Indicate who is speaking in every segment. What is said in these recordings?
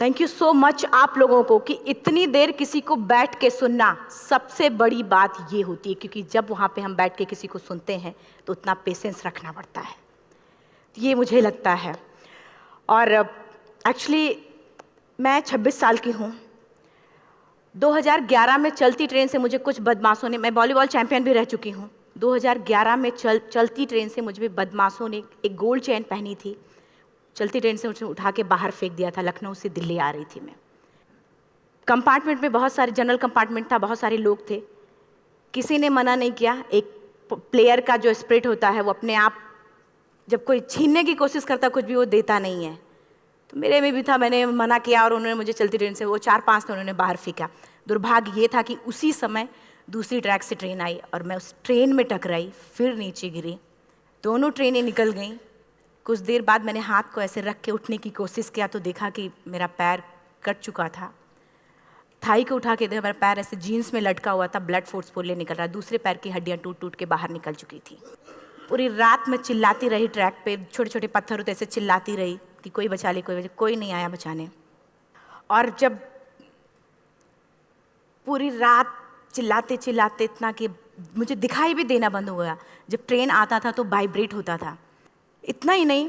Speaker 1: Thank you so much आप लोगों को कि इतनी देर किसी को बैठ के सुनना सबसे बड़ी बात ये होती है, क्योंकि जब वहाँ पे हम बैठ के किसी को सुनते हैं तो उतना पेशेंस रखना पड़ता है, ये मुझे लगता है। और एक्चुअली मैं 26 साल की हूँ। 2011 में चलती ट्रेन से मुझे कुछ बदमाशों ने, मैं वॉलीबॉल चैंपियन भी रह चुकी हूँ, 2011 में चलती ट्रेन से मुझे बदमाशों ने एक गोल्ड चेन पहनी थी, चलती ट्रेन से मुझे उठा के बाहर फेंक दिया था। लखनऊ से दिल्ली आ रही थी मैं। कंपार्टमेंट में बहुत सारे, जनरल कंपार्टमेंट था, बहुत सारे लोग थे, किसी ने मना नहीं किया। एक प्लेयर का जो स्पिरिट होता है वो अपने आप, जब कोई छीनने की कोशिश करता कुछ भी, वो देता नहीं है। तो मेरे में भी था, मैंने मना किया और उन्होंने मुझे चलती ट्रेन से, वो 4-5 थे, उन्होंने बाहर फेंका। दुर्भाग्य ये था कि उसी समय दूसरी ट्रैक से ट्रेन आई और मैं उस ट्रेन में टकराई, फिर नीचे गिरी, दोनों ट्रेनें निकल गईं। कुछ देर बाद मैंने हाथ को ऐसे रख के उठने की कोशिश किया तो देखा कि मेरा पैर कट चुका था। थाई को उठा के देखा, मेरा पैर ऐसे जीन्स में लटका हुआ था, ब्लड फोर्सफुली निकल रहा, दूसरे पैर की हड्डियाँ टूट टूट के बाहर निकल चुकी थी। पूरी रात मैं चिल्लाती रही ट्रैक पे, छोटे छोटे पत्थर होते ऐसे चिल्लाती रही कि कोई बचा ले, कोई नहीं आया बचाने। और जब पूरी रात चिल्लाते चिल्लाते इतना कि मुझे दिखाई भी देना बंद हो गया, जब ट्रेन आता था तो वाइब्रेट होता था। इतना ही नहीं,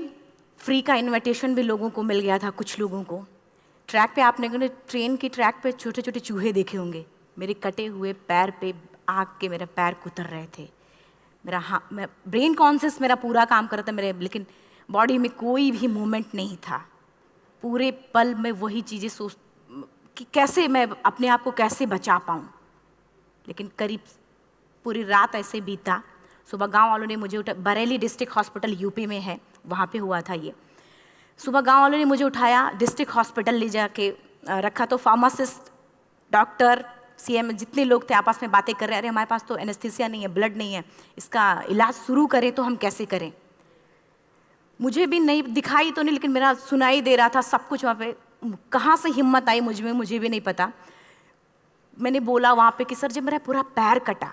Speaker 1: फ्री का इनविटेशन भी लोगों को मिल गया था, कुछ लोगों को। ट्रैक पे आपने ट्रेन की ट्रैक पे छोटे छोटे चूहे देखे होंगे, मेरे कटे हुए पैर पे आग के मेरे पैर कुतर रहे थे। मैं ब्रेन कॉन्शियस मेरा पूरा काम कर रहा था मेरे, लेकिन बॉडी में कोई भी मूवमेंट नहीं था। पूरे पल में वही चीज़ें सोच कि कैसे मैं अपने आप को कैसे बचा पाऊँ। लेकिन करीब पूरी रात ऐसे बीता। सुबह गांव वालों ने मुझे बरेली डिस्ट्रिक्ट हॉस्पिटल यूपी में है, वहाँ पे हुआ था ये। सुबह गांव वालों ने मुझे उठाया, डिस्ट्रिक्ट हॉस्पिटल ले जाके रखा। तो फार्मासिस्ट, डॉक्टर, सीएम, जितने लोग थे आपस में बातें कर रहे हैं, अरे हमारे पास तो एनेस्थीसिया नहीं है, ब्लड नहीं है, इसका इलाज शुरू करें तो हम कैसे करें। मुझे भी नहीं दिखाई तो नहीं, लेकिन मेरा सुनाई दे रहा था सब कुछ वहाँ पे। कहाँ से हिम्मत आई मुझ में, मुझे भी नहीं पता। मैंने बोला वहाँ पे कि सर जब मेरा पूरा पैर कटा,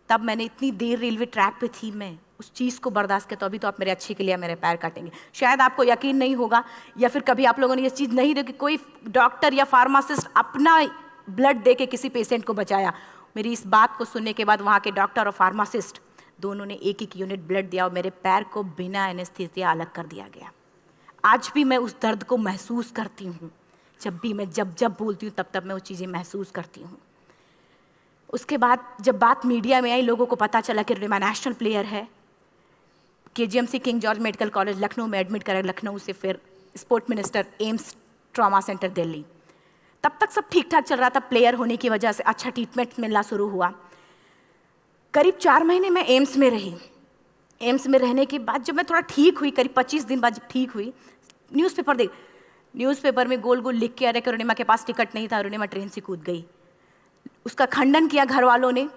Speaker 1: तब मैंने इतनी देर रेलवे ट्रैक पे थी, मैं उस चीज़ को बर्दाश्त किया, तो अभी तो आप मेरे अच्छे के लिए मेरे पैर काटेंगे। शायद आपको यकीन नहीं होगा, या फिर कभी आप लोगों ने ये चीज़ नहीं देखी, कोई डॉक्टर या फार्मासिस्ट अपना ब्लड दे के किसी पेशेंट को बचाया। मेरी इस बात को सुनने के बाद वहाँ के डॉक्टर और फार्मासिस्ट दोनों ने एक एक यूनिट ब्लड दिया और मेरे पैर को बिना एनेस्थीसिया अलग कर दिया गया। आज भी मैं उस दर्द को महसूस करती हूँ, जब भी मैं जब बोलती हूँ तब मैं वो चीज़ें महसूस करती हूँ। उसके बाद जब बात मीडिया में आई, लोगों को पता चला कि रिमा नेशनल प्लेयर है, KGMC king George medical college Lucknow में एडमिट करा, लखनऊ से फिर sport minister, AIIMS trauma centre Delhi. तब तक सब ठीक ठाक चल रहा था, प्लेयर होने की वजह से अच्छा ट्रीटमेंट मिलना शुरू हुआ। करीब 4 महीने मैं एम्स में रही। एम्स में रहने के बाद जब मैं थोड़ा ठीक हुई, करीब 25 दिन बाद जब ठीक हुई, न्यूज़पेपर में गोल गोल लिख के आ रहे कि अरुणिमा के पास टिकट नहीं था, अरुणिमा ट्रेन से कूद गई। उसका खंडन किया घर वालों ने,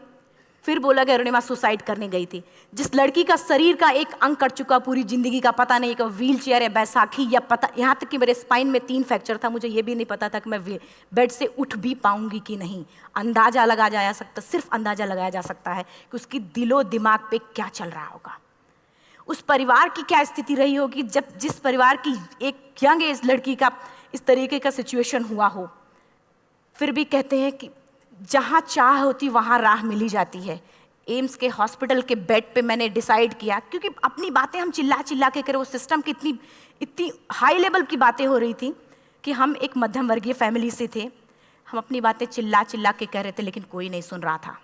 Speaker 1: फिर बोला कि अरुणिमा सुसाइड करने गई थी। जिस लड़की का शरीर का एक अंग कट चुका, पूरी जिंदगी का पता नहीं कि व्हील चेयर है, बैसाखी या पता, यहाँ तक कि मेरे स्पाइन में 3 फ्रैक्चर था, मुझे ये भी नहीं पता था कि मैं बेड से उठ भी पाऊंगी कि नहीं। अंदाजा लगाया जा सकता, सिर्फ अंदाजा लगाया जा सकता है कि उसकी दिलो दिमाग पे क्या चल रहा होगा, उस परिवार की क्या स्थिति रही होगी जब जिस परिवार की एक यंग एज लड़की का इस तरीके का सिचुएशन हुआ हो। फिर भी कहते हैं कि जहाँ चाह होती वहाँ राह मिली जाती है। एम्स के हॉस्पिटल के बेड पे मैंने डिसाइड किया, क्योंकि अपनी बातें हम चिल्ला चिल्ला के करें, वो सिस्टम की इतनी हाई लेवल की बातें हो रही थी कि हम एक मध्यम वर्गीय फैमिली से थे, हम अपनी बातें चिल्ला चिल्ला के कह रहे थे, लेकिन कोई नहीं सुन रहा था।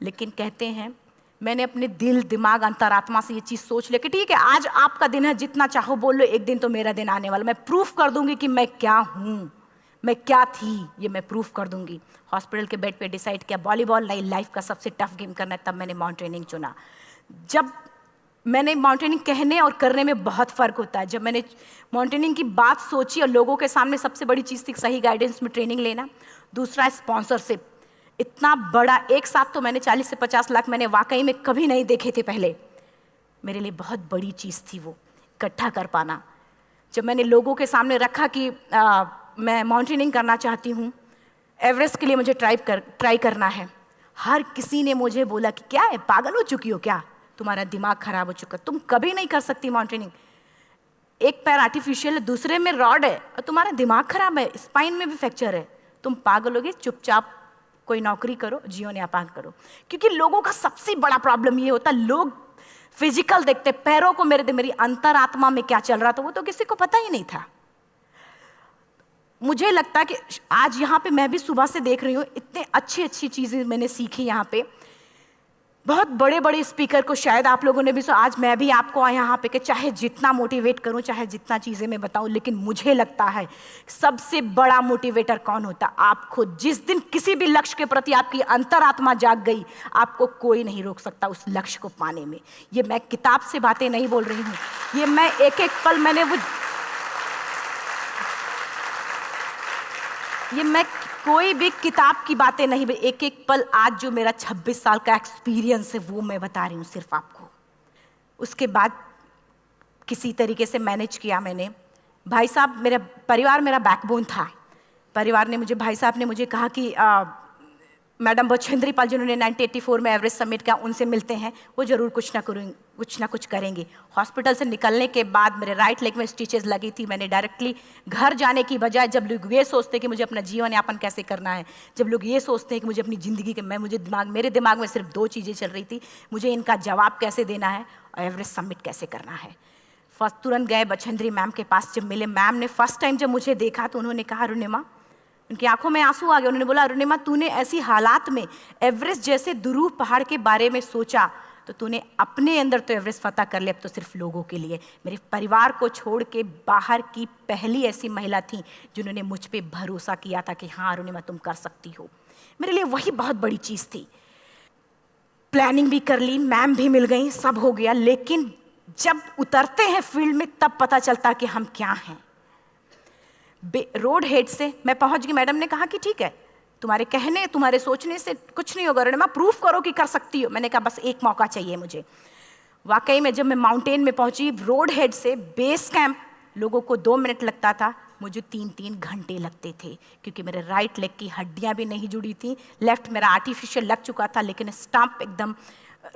Speaker 1: लेकिन कहते हैं मैंने अपने दिल, दिमाग, अंतरात्मा से ये चीज़ सोच लिया कि ठीक है, आज आपका दिन है, जितना चाहो बोल लो, एक दिन तो मेरा दिन आने वाला, मैं प्रूफ कर दूंगी कि मैं क्या हूँ, मैं क्या थी, ये मैं प्रूफ कर दूंगी। हॉस्पिटल के बेड पे डिसाइड किया वॉलीबॉल लाइफ का सबसे टफ गेम करना है, तब मैंने माउंटेनिंग चुना। जब मैंने माउंटेनिंग कहने और करने में बहुत फ़र्क होता है। जब मैंने माउंटेनिंग की बात सोची और लोगों के सामने, सबसे बड़ी चीज़ थी सही गाइडेंस में ट्रेनिंग लेना, दूसरा स्पॉन्सरशिप। इतना बड़ा एक साथ तो मैंने 40 से 50 लाख मैंने वाकई में कभी नहीं देखे थे पहले। मेरे लिए बहुत बड़ी चीज़ थी वो इकट्ठा कर पाना। जब मैंने लोगों के सामने रखा कि मैं माउंटेनिंग करना चाहती हूँ, एवरेस्ट के लिए मुझे ट्राई करना है, हर किसी ने मुझे बोला कि क्या है, पागल हो चुकी हो क्या, तुम्हारा दिमाग खराब हो चुका, तुम कभी नहीं कर सकती माउंटेनिंग। एक पैर आर्टिफिशियल है, दूसरे में रॉड है, और तुम्हारा दिमाग खराब है, स्पाइन में भी फ्रैक्चर है, तुम पागल होगे, चुपचाप कोई नौकरी करो, जीवन यापन करो। क्योंकि लोगों का सबसे बड़ा प्रॉब्लम ये होता है, लोग फिजिकल देखते, पैरों को मेरी अंतरात्मा में क्या चल रहा था वो तो किसी को पता ही नहीं था। मुझे लगता है कि आज यहाँ पे मैं भी सुबह से देख रही हूँ, इतने अच्छी अच्छी चीज़ें मैंने सीखी यहाँ पे। बहुत बड़े बड़े स्पीकर को शायद आप लोगों ने भी सुना, आज मैं भी आपको यहाँ पे कि चाहे जितना मोटिवेट करूँ, चाहे जितना चीज़ें मैं बताऊँ, लेकिन मुझे लगता है सबसे बड़ा मोटिवेटर कौन होता? आप खुद। जिस दिन किसी भी लक्ष्य के प्रति आपकी अंतरात्मा जाग गई, आपको कोई नहीं रोक सकता उस लक्ष्य को पाने में। ये मैं किताब से बातें नहीं बोल रही हूँ, ये मैं एक एक पल मैंने मैं कोई भी किताब की बातें नहीं, एक एक पल आज जो मेरा 26 साल का एक्सपीरियंस है वो मैं बता रही हूँ सिर्फ आपको। उसके बाद किसी तरीके से मैनेज किया मैंने। भाई साहब, मेरा परिवार मेरा बैकबोन था। परिवार ने मुझे, भाई साहब ने मुझे कहा कि मैडम बछेंद्री पाल जिन्होंने 1984 में एवरेस्ट समिट किया, उनसे मिलते हैं, वो ज़रूर कुछ ना कुछ करेंगे। हॉस्पिटल से निकलने के बाद मेरे राइट लेग में स्टिचेस लगी थी। मैंने डायरेक्टली घर जाने की बजाय, जब लोग ये सोचते हैं कि मुझे अपना जीवन यापन कैसे करना है, जब लोग ये सोचते हैं कि मुझे अपनी ज़िंदगी के मेरे दिमाग में सिर्फ 2 चीज़ें चल रही थी, मुझे इनका जवाब कैसे देना है और एवरेस्ट समिट कैसे करना है। फर्स्ट तुरंत गए बछेंद्री मैम के पास। जब मिले, मैम ने फर्स्ट टाइम जब मुझे देखा तो उन्होंने कहा, अरुणिमा, उनकी आंखों में आंसू आ गए। उन्होंने बोला, अरुणिमा, तूने ऐसी हालात में एवरेस्ट जैसे दुरूह पहाड़ के बारे में सोचा तो तूने अपने अंदर तो एवरेस्ट फतह कर लिया, अब तो सिर्फ लोगों के लिए। मेरे परिवार को छोड़ के बाहर की पहली ऐसी महिला थी जिन्होंने मुझ पे भरोसा किया था कि हाँ अरुणिमा, तुम कर सकती हो। मेरे लिए वही बहुत बड़ी चीज़ थी। प्लानिंग भी कर ली, मैम भी मिल गई, सब हो गया। लेकिन जब उतरते हैं फील्ड में तब पता चलता कि हम क्या हैं। रोड हेड से मैं पहुंच गई। मैडम ने कहा कि ठीक है, तुम्हारे कहने, तुम्हारे सोचने से कुछ नहीं होगा अरुणिमा, प्रूफ करो कि कर सकती हो। मैंने कहा बस एक मौका चाहिए मुझे। वाकई में जब मैं माउंटेन में पहुंची, रोड हेड से बेस कैंप लोगों को 2 मिनट लगता था, मुझे 3-3 घंटे लगते थे, क्योंकि मेरे राइट लेग की हड्डियां भी नहीं जुड़ी थी। लेफ्ट मेरा आर्टिफिशियल लग चुका था, लेकिन स्टंप एकदम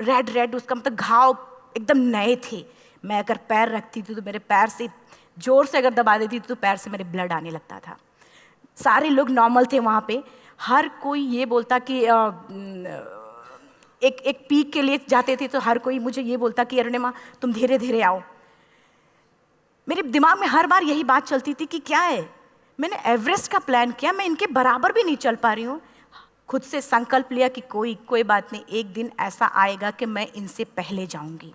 Speaker 1: रेड, उसका मतलब घाव एकदम नए थे। मैं अगर पैर रखती थी तो मेरे पैर से जोर से अगर दबा देती थी तो पैर से मेरे ब्लड आने लगता था। सारे लोग नॉर्मल थे वहाँ पे। हर कोई ये बोलता कि एक पीक के लिए जाते थे तो हर कोई मुझे ये बोलता कि अरुणिमा, तुम धीरे धीरे आओ। मेरे दिमाग में हर बार यही बात चलती थी कि क्या है, मैंने एवरेस्ट का प्लान किया, मैं इनके बराबर भी नहीं चल पा रही हूँ। खुद से संकल्प लिया कि कोई बात नहीं, एक दिन ऐसा आएगा कि मैं इनसे पहले जाऊँगी।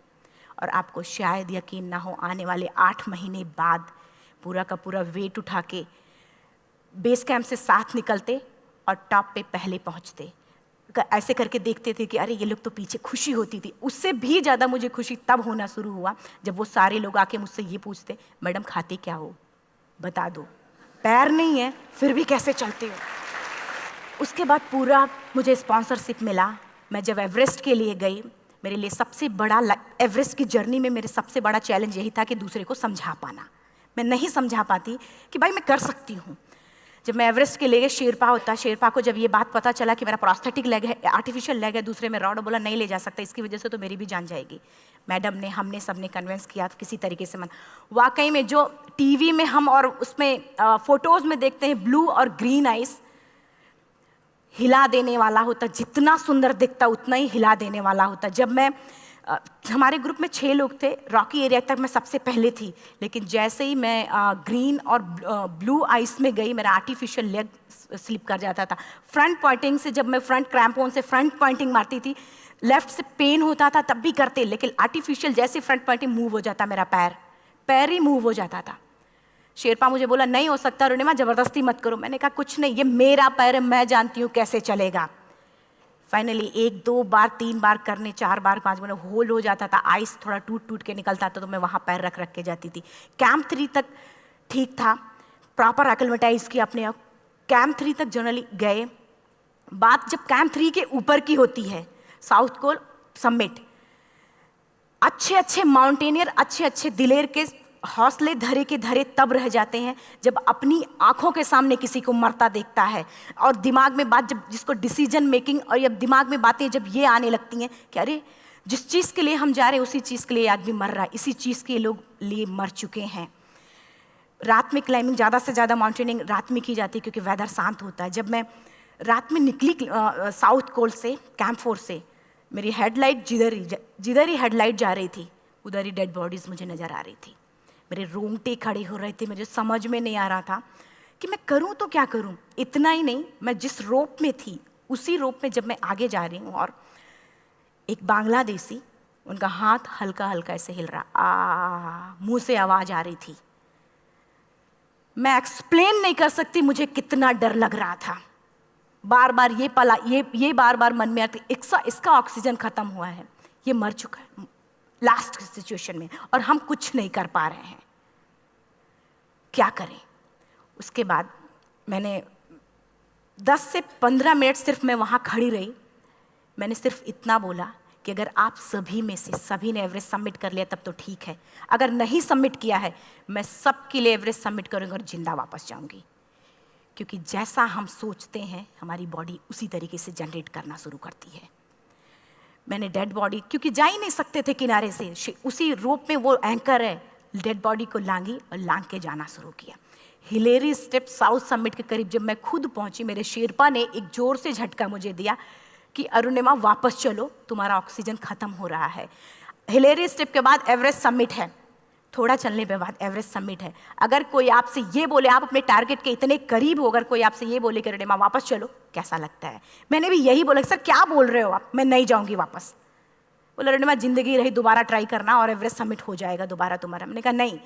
Speaker 1: और आपको शायद यकीन ना हो, आने वाले 8 महीने बाद पूरा का पूरा वेट उठा के बेस कैंप से साथ निकलते और टॉप पे पहले पहुंचते। ऐसे करके देखते थे कि अरे ये लोग तो पीछे। खुशी होती थी। उससे भी ज़्यादा मुझे खुशी तब होना शुरू हुआ जब वो सारे लोग आके मुझसे ये पूछते, मैडम खाते क्या हो, बता दो, पैर नहीं है फिर भी कैसे चलते हो। उसके बाद पूरा मुझे स्पॉन्सरशिप मिला। मैं जब एवरेस्ट के लिए गई, मेरे लिए सबसे बड़ा, एवरेस्ट की जर्नी में मेरे सबसे बड़ा चैलेंज यही था कि दूसरे को समझा पाना। मैं नहीं समझा पाती कि भाई मैं कर सकती हूँ। जब मैं एवरेस्ट के लिए, शेरपा होता, शेरपा को जब ये बात पता चला कि मेरा प्रोस्थेटिक लेग है, आर्टिफिशियल लेग है, दूसरे में रॉड, बोला नहीं ले जा सकता, इसकी वजह से तो मेरी भी जान जाएगी। मैडम ने, हमने सबने कन्विंस किया किसी तरीके से। मन वाकई में जो टीवी में हम और उसमें फोटोज़ में देखते हैं, ब्लू और ग्रीन आइस, हिला देने वाला होता। जितना सुंदर दिखता उतना ही हिला देने वाला होता। जब मैं हमारे ग्रुप में 6 लोग थे, रॉकी एरिया तक मैं सबसे पहले थी, लेकिन जैसे ही मैं ग्रीन और ब्लू आइस में गई, मेरा आर्टिफिशियल लेग स्लिप कर जाता था। फ्रंट पॉइंटिंग से, जब मैं फ्रंट क्रैम्पोन से फ्रंट पॉइंटिंग मारती थी, लेफ्ट से पेन होता था तब भी करते, लेकिन आर्टिफिशियल जैसे फ्रंट पॉइंटिंग मूव हो जाता, मेरा पैर ही मूव हो जाता था। शेरपा मुझे बोला नहीं हो सकता अरुणिमा, ज़बरदस्ती मत करो। मैंने कहा कुछ नहीं, ये मेरा पैर है, मैं जानती हूँ कैसे चलेगा। फाइनली 1, 2 बार, 3 बार करने, 4 बार, 5 बार होल हो जाता था। आइस थोड़ा टूट के निकलता था तो मैं वहाँ पैर रख के जाती थी। कैंप 3 तक ठीक था, प्रॉपर एक्लेमेटाइज किया अपने आप। कैंप 3 तक जनरली गए। बात जब कैंप 3 के ऊपर की होती है, साउथ कोल समिट, अच्छे माउंटेनियर, अच्छे दिलेर के हौसले धरे के धरे तब रह जाते हैं जब अपनी आंखों के सामने किसी को मरता देखता है, और दिमाग में बात, जब जिसको डिसीजन मेकिंग, और जब दिमाग में बातें जब ये आने लगती हैं कि अरे जिस चीज़ के लिए हम जा रहे हैं उसी चीज़ के लिए आदमी मर रहा है, इसी चीज़ के लोग लिए मर चुके हैं। रात में क्लाइंबिंग, ज़्यादा से ज़्यादा माउंटेनिंग रात में की जाती है क्योंकि वेदर शांत होता है। जब मैं रात में निकली साउथ कोल से, कैंप 4 से, मेरी हेडलाइट जिधर ही हेडलाइट जा रही थी उधर ही डेड बॉडीज़ मुझे नज़र आ रही थी। मेरे रोंगटे खड़े हो रहे थे, मुझे समझ में नहीं आ रहा था कि मैं करूं तो क्या करूं। इतना ही नहीं, मैं जिस रोप में थी उसी रोप में जब मैं आगे जा रही हूँ और एक बांग्लादेशी, उनका हाथ हल्का हल्का ऐसे हिल रहा, मुंह से आवाज़ आ रही थी। मैं एक्सप्लेन नहीं कर सकती मुझे कितना डर लग रहा था। बार बार ये बार बार मन में आती, इसका ऑक्सीजन खत्म हुआ है, ये मर चुका है लास्ट सिचुएशन में, और हम कुछ नहीं कर पा रहे हैं, क्या करें। उसके बाद मैंने 10 से 15 मिनट सिर्फ मैं वहाँ खड़ी रही। मैंने सिर्फ इतना बोला कि अगर आप सभी में से सभी ने एवरेस्ट सबमिट कर लिया तब तो ठीक है, अगर नहीं सबमिट किया है मैं सबके लिए एवरेस्ट सबमिट करूँगी और जिंदा वापस जाऊँगी। क्योंकि जैसा हम सोचते हैं हमारी बॉडी उसी तरीके से जनरेट करना शुरू करती है। मैंने डेड बॉडी, क्योंकि जा ही नहीं सकते थे किनारे से, उसी रोप में वो एंकर है, डेड बॉडी को लांगी और लांग के जाना शुरू किया। हिलेरी स्टेप साउथ समिट के करीब जब मैं खुद पहुंची, मेरे शेरपा ने एक जोर से झटका मुझे दिया कि अरुणिमा वापस चलो, तुम्हारा ऑक्सीजन खत्म हो रहा है। हिलेरी स्टेप के बाद एवरेस्ट समिट है, थोड़ा चलने के बाद एवरेस्ट समिट है। अगर कोई आपसे ये बोले, आप अपने टारगेट के इतने करीब हो, अगर कोई आपसे ये बोले कि अरुणिमा वापस चलो, कैसा लगता है? मैंने भी यही बोला, सर क्या बोल रहे हो आप, मैं नहीं जाऊंगी वापस। बोला अरुणिमा जिंदगी रही, दोबारा ट्राई करना और एवरेस्ट समिट हो जाएगा दोबारा तुम्हारा। मैंने कहा नहीं,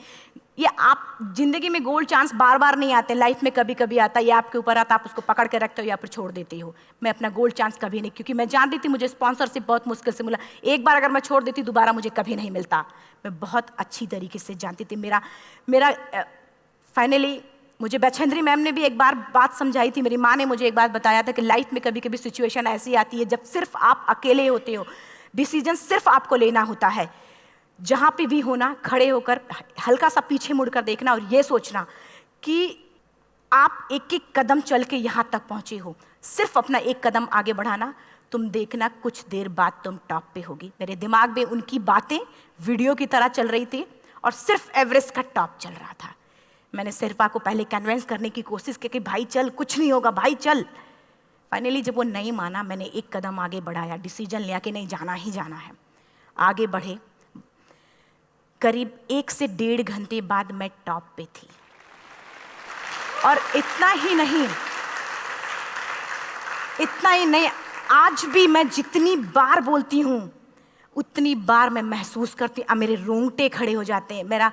Speaker 1: ये आप जिंदगी में गोल्ड चांस बार बार नहीं आते, लाइफ में कभी कभी आता है, ये आपके ऊपर आता, आप उसको पकड़ के रखते हो या फिर छोड़ देते हो। मैं अपना गोल्ड चांस कभी नहीं, क्योंकि मैं जानती थी मुझे स्पॉन्सरशिप बहुत मुश्किल से मिला, एक बार अगर मैं छोड़ देती दोबारा मुझे कभी नहीं मिलता। मैं बहुत अच्छी तरीके से जानती थी। मेरा फाइनली मुझे बछेंद्री मैम ने भी एक बार बात समझाई थी, मेरी माँ ने मुझे एक बात बताया था कि लाइफ में कभी कभी सिचुएशन ऐसी आती है जब सिर्फ आप अकेले होते हो, डिसीजन सिर्फ आपको लेना होता है। जहाँ पे भी होना, खड़े होकर हल्का सा पीछे मुड़कर देखना और ये सोचना कि आप एक एक कदम चल के यहाँ तक पहुँचे हो, सिर्फ अपना एक कदम आगे बढ़ाना, तुम देखना कुछ देर बाद तुम टॉप पे होगी। मेरे दिमाग में उनकी बातें वीडियो की तरह चल रही थी और सिर्फ एवरेस्ट का टॉप चल रहा था। मैंने शेरपा को पहले कन्विंस करने की कोशिश की कि भाई चल, कुछ नहीं होगा भाई चल। फाइनली जब वो नहीं माना, मैंने एक कदम आगे बढ़ाया, डिसीजन लिया कि नहीं जाना ही जाना है। आगे बढ़े, करीब 1 से 1.5 घंटे बाद मैं टॉप पे थी। और इतना ही नहीं, आज भी मैं जितनी बार बोलती हूँ उतनी बार मैं महसूस करती हूँ, मेरे रोंगटे खड़े हो जाते हैं, मेरा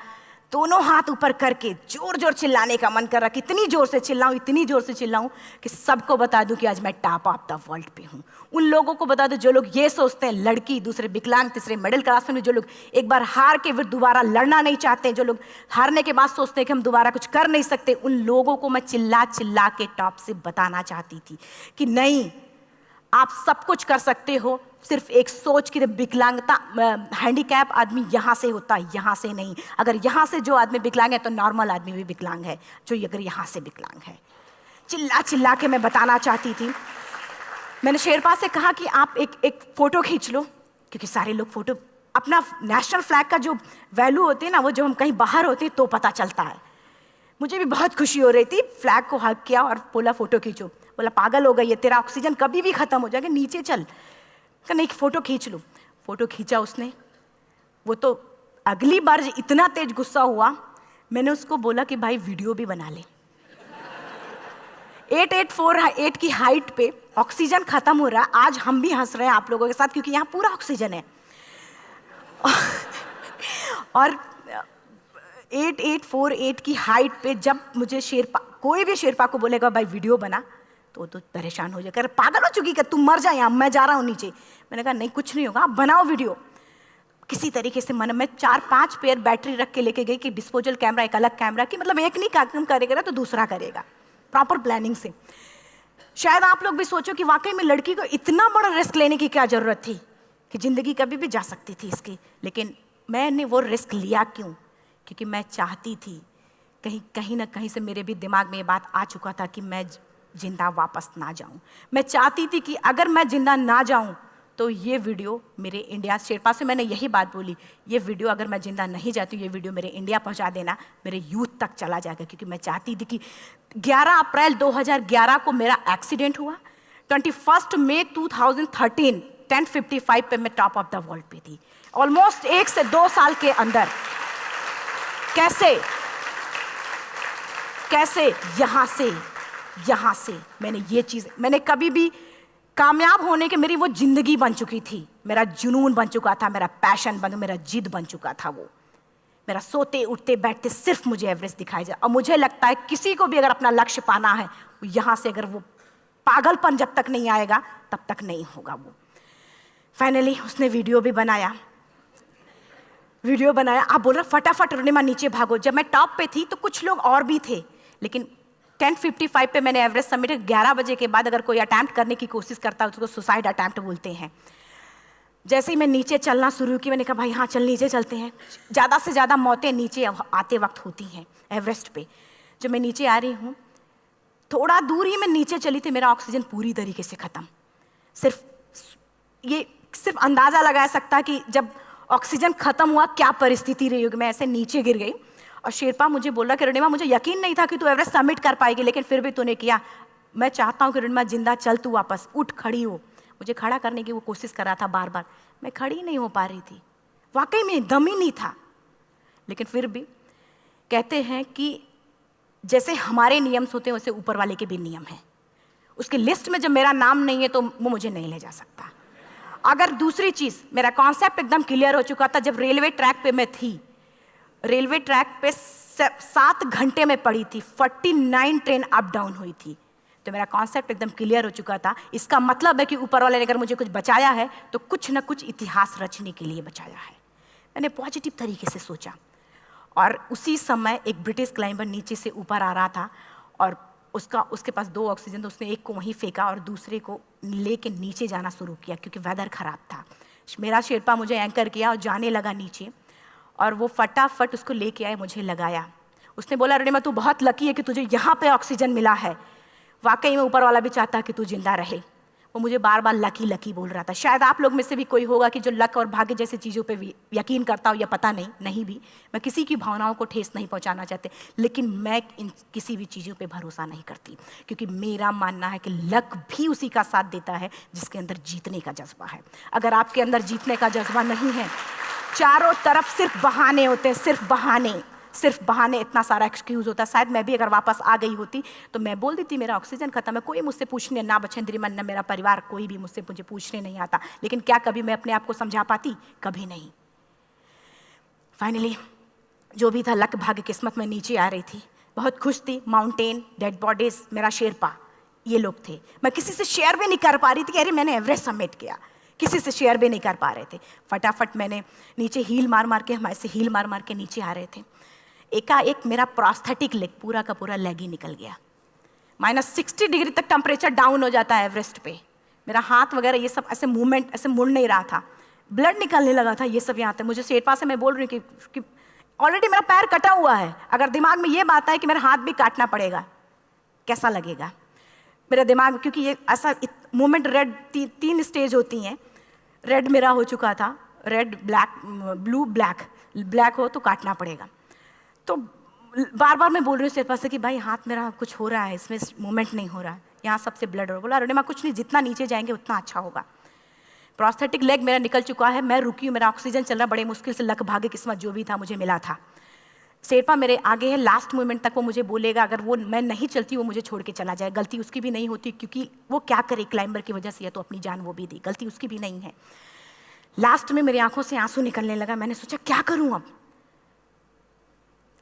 Speaker 1: दोनों हाथ ऊपर करके जोर जोर चिल्लाने का मन कर रहा, कितनी जोर से चिल्लाऊं, इतनी जोर से चिल्लाऊं कि सबको बता दूं कि आज मैं टॉप ऑफ द वर्ल्ड पे हूं। उन लोगों को बता दूं जो लोग ये सोचते हैं, लड़की, दूसरे विकलांग, तीसरे मिडिल क्लास में, जो लोग एक बार हार के फिर दोबारा लड़ना नहीं चाहते, जो लोग हारने के बाद सोचते हैं कि हम दोबारा कुछ कर नहीं सकते, उन लोगों को मैं चिल्ला चिल्ला के टॉप से बताना चाहती थी कि नहीं, आप सब कुछ कर सकते हो, सिर्फ एक सोच की विकलांगता, हैंडीकैप आदमी यहाँ से होता है, यहाँ से नहीं। अगर यहाँ से जो आदमी विकलांग है तो नॉर्मल आदमी भी विकलांग है, जो अगर यहाँ से विकलांग है। चिल्ला चिल्ला के मैं बताना चाहती थी। मैंने शेरपा से कहा कि आप एक फ़ोटो खींच लो, क्योंकि सारे लोग फ़ोटो, अपना नेशनल फ्लैग का जो वैल्यू होती है ना, वो जब हम कहीं बाहर होते हैं तो पता चलता है। मुझे भी बहुत खुशी हो रही थी, फ्लैग को हग किया और बोला फ़ोटो खींचो। बोला पागल हो गई है, तेरा ऑक्सीजन कभी भी ख़त्म हो जाएगा, नीचे चल। नहीं, फ़ोटो खींच लो। फ़ोटो खींचा उसने। वो तो अगली बार इतना तेज गुस्सा हुआ, मैंने उसको बोला कि भाई वीडियो भी बना ले। 8848 की हाइट पे ऑक्सीजन खत्म हो रहा है, आज हम भी हंस रहे हैं आप लोगों के साथ क्योंकि यहाँ पूरा ऑक्सीजन है। और 8848 की हाइट पे जब मुझे शेरपा, कोई भी शेरपा को बोलेगा भाई वीडियो बना, तो परेशान हो जाएगा, पागल हो चुकी, कि तुम मर जाए, यहाँ मैं जा रहा हूँ नीचे। मैंने कहा नहीं, कुछ नहीं होगा, आप बनाओ वीडियो। किसी तरीके से मैं 4-5 पेयर बैटरी रख के लेके गई कि डिस्पोजल कैमरा, एक अलग कैमरा, कि मतलब एक नहीं काम करेगा तो दूसरा करेगा, प्रॉपर प्लानिंग से। शायद आप लोग भी सोचो कि वाकई में लड़की को इतना बड़ा रिस्क लेने की क्या जरूरत थी, कि जिंदगी कभी भी जा सकती थी इसकी। लेकिन मैंने वो रिस्क लिया क्यों? क्योंकि मैं चाहती थी, कहीं ना कहीं से मेरे भी दिमाग में ये बात आ चुका था कि मैं जिंदा वापस ना जाऊं। मैं चाहती थी कि अगर मैं जिंदा ना जाऊं तो ये वीडियो मेरे इंडिया शेरपा से मैंने यही बात बोली, ये वीडियो अगर मैं जिंदा नहीं जाती हूँ, ये वीडियो मेरे इंडिया पहुँचा देना, मेरे यूथ तक चला जाएगा। क्योंकि मैं चाहती थी कि 11 अप्रैल 2011 को मेरा एक्सीडेंट हुआ, 21 मई 2013 10:55 पे मैं टॉप ऑफ द वर्ल्ड पे थी। ऑलमोस्ट 1 से 2 साल के अंदर कैसे यहाँ से मैंने ये चीज़, मैंने कभी भी कामयाब होने के, मेरी वो जिंदगी बन चुकी थी, मेरा जुनून बन चुका था, मेरा पैशन मेरा जिद बन चुका था। वो मेरा सोते उठते बैठते सिर्फ मुझे एवरेस्ट दिखाई जाए। और मुझे लगता है किसी को भी अगर अपना लक्ष्य पाना है, यहाँ से अगर वो पागलपन जब तक नहीं आएगा तब तक नहीं होगा। वो फाइनली उसने वीडियो भी बनाया। आप बोल रहे फटाफट रोनिमा नीचे भागो। जब मैं टॉप पे थी तो कुछ लोग और भी थे, लेकिन 10:55 पे मैंने एवरेस्ट समिट, 11 बजे के बाद अगर कोई अटैम्प्ट करने की कोशिश करता है उसको सुसाइड अटैम्प्ट बोलते हैं। जैसे ही मैं नीचे चलना शुरू की, मैंने कहा भाई हाँ चल नीचे चलते हैं। ज़्यादा से ज़्यादा मौतें नीचे आते वक्त होती हैं एवरेस्ट पे। जब मैं नीचे आ रही हूँ, थोड़ा दूर ही मैं नीचे चली थी, मेरा ऑक्सीजन पूरी तरीके से ख़त्म। सिर्फ अंदाज़ा लगा सकता कि जब ऑक्सीजन ख़त्म हुआ क्या परिस्थिति रही होगी। मैं ऐसे नीचे गिर गई और शेरपा मुझे बोला कि रोनिमा मुझे यकीन नहीं था कि तू एवरेस्ट सबमिट कर पाएगी, लेकिन फिर भी तूने किया। मैं चाहता हूँ कि रोनिमा जिंदा चल, तू वापस उठ, खड़ी हो। मुझे खड़ा करने की वो कोशिश कर रहा था बार बार, मैं खड़ी नहीं हो पा रही थी, वाकई में दम ही नहीं था। लेकिन फिर भी कहते हैं कि जैसे हमारे नियम होते हैं वैसे ऊपर वाले के भी नियम हैं। उसकी लिस्ट में जब मेरा नाम नहीं है तो वो मुझे नहीं ले जा सकता। अगर दूसरी चीज़, मेरा कॉन्सेप्ट एकदम क्लियर हो चुका था। जब रेलवे ट्रैक पे मैं थी, रेलवे ट्रैक पे 7 घंटे में पड़ी थी, 49 ट्रेन अप डाउन हुई थी, तो मेरा कॉन्सेप्ट एकदम क्लियर हो चुका था। इसका मतलब है कि ऊपर वाले ने अगर मुझे कुछ बचाया है तो कुछ ना कुछ इतिहास रचने के लिए बचाया है। मैंने पॉजिटिव तरीके से सोचा। और उसी समय एक ब्रिटिश क्लाइंबर नीचे से ऊपर आ रहा था और उसके पास 2 ऑक्सीजन, तो उसने एक को वहीं फेंका और दूसरे को लेके नीचे जाना शुरू किया क्योंकि वेदर ख़राब था। मेरा शेरपा मुझे एंकर किया और जाने लगा नीचे, और वो फटाफट उसको लेके आए, मुझे लगाया। उसने बोला रोनिमा तू बहुत लकी है कि तुझे यहाँ पे ऑक्सीजन मिला है। वाकई में ऊपर वाला भी चाहता है कि तू जिंदा रहे। वो मुझे बार बार लकी लकी बोल रहा था। शायद आप लोग में से भी कोई होगा कि जो लक और भाग्य जैसी चीज़ों पे यकीन करता हो, या पता नहीं भी। मैं किसी की भावनाओं को ठेस नहीं पहुंचाना चाहती, लेकिन मैं इन किसी भी चीज़ों पे भरोसा नहीं करती, क्योंकि मेरा मानना है कि लक भी उसी का साथ देता है जिसके अंदर जीतने का जज्बा है। अगर आपके अंदर जीतने का जज्बा नहीं है, चारों तरफ सिर्फ बहाने होते हैं, सिर्फ बहाने, इतना सारा एक्सक्यूज़ होता है। शायद मैं भी अगर वापस आ गई होती तो मैं बोल देती मेरा ऑक्सीजन खत्म है, कोई मुझसे पूछने ना बचेंद्री मन, ना मेरा परिवार, कोई भी मुझे पूछने नहीं आता। लेकिन क्या कभी मैं अपने आप को समझा पाती? कभी नहीं। फाइनली जो भी था, लक भाग्य किस्मत में नीचे आ रही थी, बहुत खुश थी। माउंटेन, डेड बॉडीज, मेरा शेरपा, ये लोग थे। मैं किसी से शेयर भी नहीं कर पा रही थी कि अरे मैंने एवरेस्ट सबमिट किया, किसी से शेयर भी नहीं कर पा रहे थे। फटाफट मैंने नीचे हील मार के, हमारे से हील मार के नीचे आ रहे थे। एकाएक मेरा प्रोस्थेटिक लेग, पूरा का पूरा लेग ही निकल गया। -60 डिग्री तक टेम्परेचर डाउन हो जाता है एवरेस्ट पे। मेरा हाथ वगैरह ये सब ऐसे मूवमेंट, ऐसे मुड़ नहीं रहा था, ब्लड निकलने लगा था, ये सब यहाँ तक। मुझे शेरपा से मैं बोल रही हूँ कि ऑलरेडी मेरा पैर कटा हुआ है, अगर दिमाग में ये बात है कि मेरा हाथ भी काटना पड़ेगा, कैसा लगेगा मेरा दिमाग। क्योंकि ये ऐसा मूवमेंट, रेड 3 स्टेज होती हैं। रेड मेरा हो चुका था, रेड, ब्लैक, ब्लू, ब्लैक हो तो काटना पड़ेगा। तो बार बार मैं बोल रही हूँ शेरपा से कि भाई हाथ मेरा कुछ हो रहा है, इसमें मूवमेंट नहीं हो रहा है, यहाँ सबसे ब्लड हो रहा है। बोला रोनिमा कुछ नहीं, जितना नीचे जाएंगे उतना अच्छा होगा। प्रोस्थेटिक लेग मेरा निकल चुका है, मैं रुकी हूँ, मेरा ऑक्सीजन चल रहा, बड़े मुश्किल से लक भाग्य किस्मत जो भी था मुझे मिला था। शेरपा मेरे आगे है, लास्ट मोमेंट तक वो मुझे बोलेगा, अगर वो मैं नहीं चलती वो मुझे छोड़ के चला जाए। गलती उसकी भी नहीं होती, क्योंकि वो क्या करे, क्लाइंबर की वजह से या तो अपनी जान वो भी दी, गलती उसकी भी नहीं है। लास्ट में मेरी आंखों से आंसू निकलने लगा। मैंने सोचा क्या करूँ अब,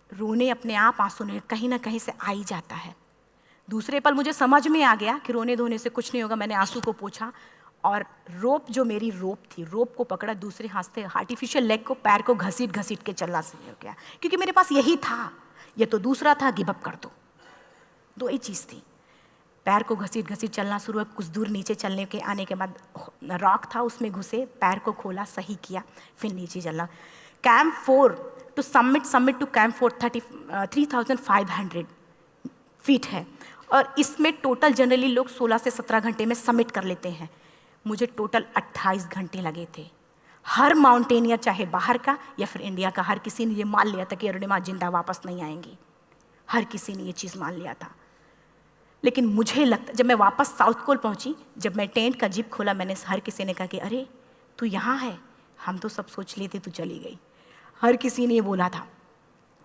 Speaker 1: रोने अपने आप आंसू ने कहीं ना कहीं से आ ही जाता है। दूसरे पल मुझे समझ में आ गया कि रोने धोने से कुछ नहीं होगा। मैंने आंसू को पोंछा और रोप, जो मेरी रोप थी, रोप को पकड़ा, दूसरे हाथ से आर्टिफिशियल लेग को, पैर को घसीट के चलना शुरू हो गया, क्योंकि मेरे पास यही था। ये तो दूसरा था, गिव अप कर दो ही चीज़ थी। पैर को घसीट चलना शुरू हुआ। कुछ दूर नीचे चलने के आने के बाद रॉक था, उसमें घुसे, पैर को खोला, सही किया, फिर नीचे चलना। Camp 4 to summit to camp 4 3500 feet है, और इसमें टोटल जनरली लोग 16 से 17 घंटे में सबमिट कर लेते हैं। मुझे टोटल 28 घंटे लगे थे। हर माउंटेनियर, चाहे बाहर का या फिर इंडिया का, हर किसी ने ये मान लिया था कि अरुणिमा जिंदा वापस नहीं आएंगी। हर किसी ने ये चीज़ मान लिया था। लेकिन मुझे लगता, जब मैं वापस साउथ पोल पहुंची, जब मैं टेंट का जिप खोला, मैंने हर किसी ने कहा कि अरे तू यहाँ है, हम तो सब सोच लिए थे तू चली गई। हर किसी ने ये बोला था।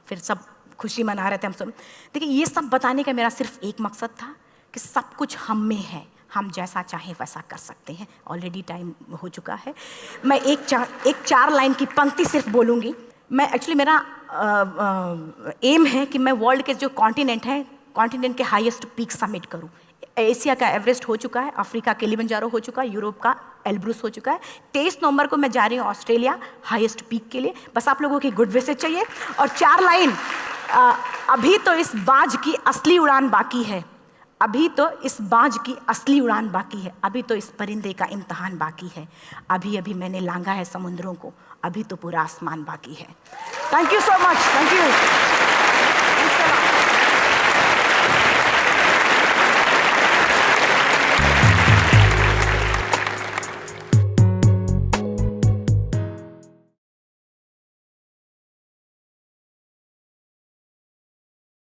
Speaker 1: फिर सब खुशी मना रहे थे हम सब। देखिए, ये सब बताने का मेरा सिर्फ एक मकसद था कि सब कुछ हम में है, हम जैसा चाहें वैसा कर सकते हैं। ऑलरेडी टाइम हो चुका है। मैं एक चार लाइन की पंक्ति सिर्फ बोलूँगी। मैं एक्चुअली, मेरा एम है कि मैं वर्ल्ड के जो कॉन्टिनेंट हैं, कॉन्टिनेंट के हाईएस्ट पीक समिट करूं। एशिया का एवरेस्ट हो चुका है, अफ्रीका किलिमंजारो हो चुका है, यूरोप का एल्ब्रुस हो चुका है। 23 नवंबर को मैं जा रही हूँ ऑस्ट्रेलिया हाईएस्ट पीक के लिए। बस आप लोगों की गुड विशेस चाहिए। और 4 लाइन, अभी तो इस बाज की असली उड़ान बाकी है, अभी तो इस बाज की असली उड़ान बाकी है, अभी तो इस परिंदे का इम्तहान बाकी है, अभी अभी मैंने लांघा है समुद्रों को, अभी तो पूरा आसमान बाकी है। Thank you so much. Thank you.